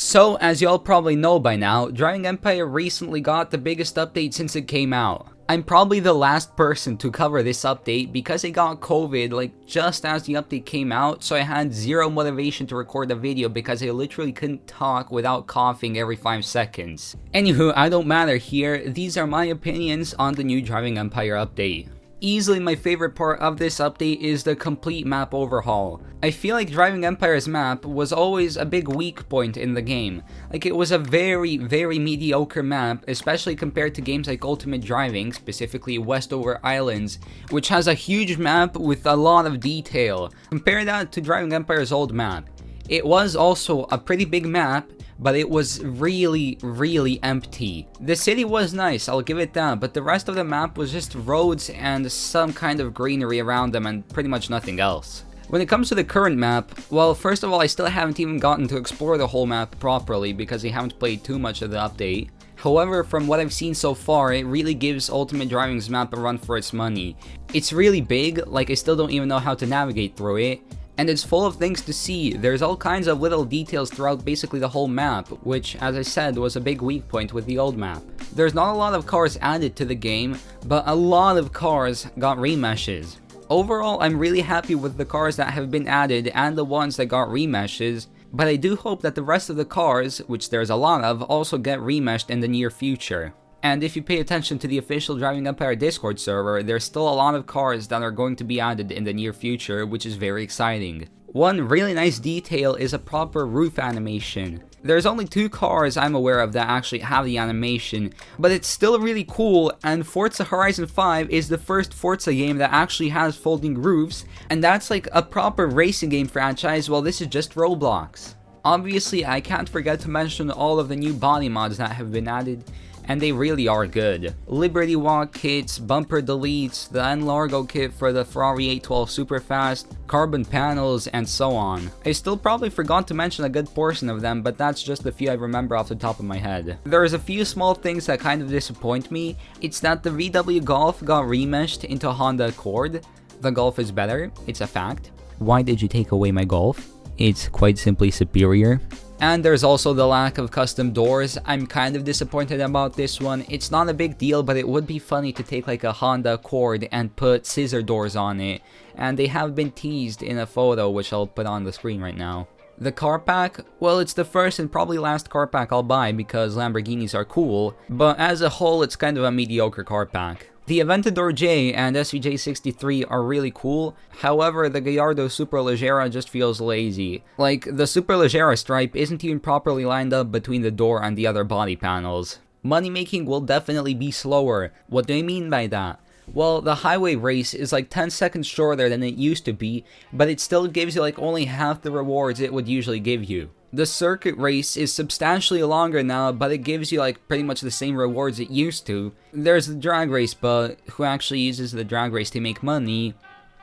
So, as y'all probably know by now, Driving Empire recently got the biggest update since it came out. I'm probably the last person to cover this update because I got COVID like just as the update came out, so I had zero motivation to record a video because I literally couldn't talk without coughing every 5 seconds. Anywho, I don't matter here, these are my opinions on the new Driving Empire update. Easily my favorite part of this update is the complete map overhaul. I feel like Driving Empire's map was always a big weak point in the game. Like, it was a very mediocre map, especially compared to games like Ultimate Driving, specifically Westover Islands, which has a huge map with a lot of detail. Compare that to Driving Empire's old map. It was also a pretty big map, but it was really empty. The city was nice, I'll give it that, but the rest of the map was just roads and some kind of greenery around them and pretty much nothing else. When it comes to the current map, well, first of all, I still haven't even gotten to explore the whole map properly because I haven't played too much of the update. However, from what I've seen so far, it really gives Ultimate Driving's map a run for its money. It's really big, like I still don't even know how to navigate through it. And it's full of things to see. There's all kinds of little details throughout basically the whole map, which, as I said, was a big weak point with the old map. There's not a lot of cars added to the game, but a lot of cars got remeshes. Overall, I'm really happy with the cars that have been added and the ones that got remeshes, but I do hope that the rest of the cars, which there's a lot of, also get remeshed in the near future. And if you pay attention to the official Driving Empire Discord server, there's still a lot of cars that are going to be added in the near future, which is very exciting. One really nice detail is a proper roof animation. There's only 2 cars I'm aware of that actually have the animation, but it's still really cool, and Forza Horizon 5 is the first Forza game that actually has folding roofs, and that's like a proper racing game franchise, while this is just Roblox. Obviously, I can't forget to mention all of the new body mods that have been added, and they really are good. Liberty Walk kits, bumper deletes, the N-Largo kit for the Ferrari 812 Superfast, carbon panels, and so on. I still probably forgot to mention a good portion of them, but that's just the few I remember off the top of my head. There's a few small things that kind of disappoint me. It's that the VW Golf got remeshed into Honda Accord. The Golf is better, it's a fact. Why did you take away my Golf? It's quite simply superior. And there's also the lack of custom doors. I'm kind of disappointed about this one. It's not a big deal, but it would be funny to take like a Honda Accord and put scissor doors on it. And they have been teased in a photo, which I'll put on the screen right now. The car pack, well, it's the first and probably last car pack I'll buy because Lamborghinis are cool, but as a whole, it's kind of a mediocre car pack. The Aventador J and SVJ63 are really cool, however the Gallardo Superleggera just feels lazy. Like, the Superleggera stripe isn't even properly lined up between the door and the other body panels. Money making will definitely be slower. What do I mean by that? Well, the highway race is like 10 seconds shorter than it used to be, but it still gives you like only half the rewards it would usually give you. The circuit race is substantially longer now, but it gives you like pretty much the same rewards it used to. There's the drag race, but who actually uses the drag race to make money?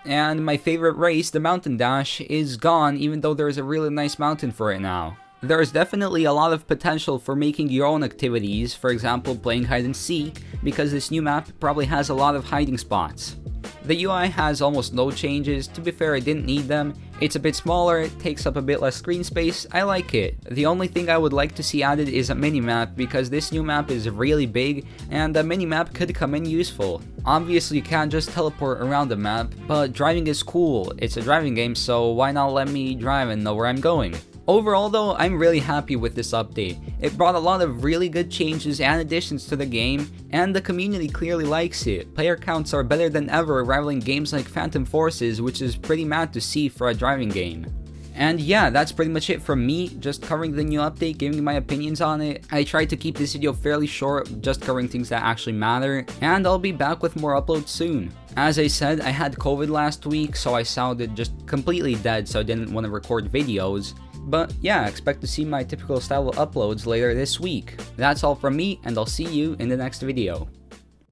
And my favorite race, the mountain dash, is gone even though there's a really nice mountain for it now. There's definitely a lot of potential for making your own activities, for example playing hide and seek, because this new map probably has a lot of hiding spots. The UI has almost no changes. To be fair, I didn't need them. It's a bit smaller, it takes up a bit less screen space, I like it. The only thing I would like to see added is a minimap, because this new map is really big, and a minimap could come in useful. Obviously you can't just teleport around the map, but driving is cool. It's a driving game, so why not let me drive and know where I'm going? Overall though, I'm really happy with this update. It brought a lot of really good changes and additions to the game, and the community clearly likes it. Player counts are better than ever, rivaling games like Phantom Forces, which is pretty mad to see for a driving game. And yeah, that's pretty much it from me, just covering the new update, giving my opinions on it. I tried to keep this video fairly short, just covering things that actually matter, and I'll be back with more uploads soon. As I said, I had COVID last week, so I sounded just completely dead, so I didn't want to record videos. But yeah, expect to see my typical style of uploads later this week. That's all from me, and I'll see you in the next video.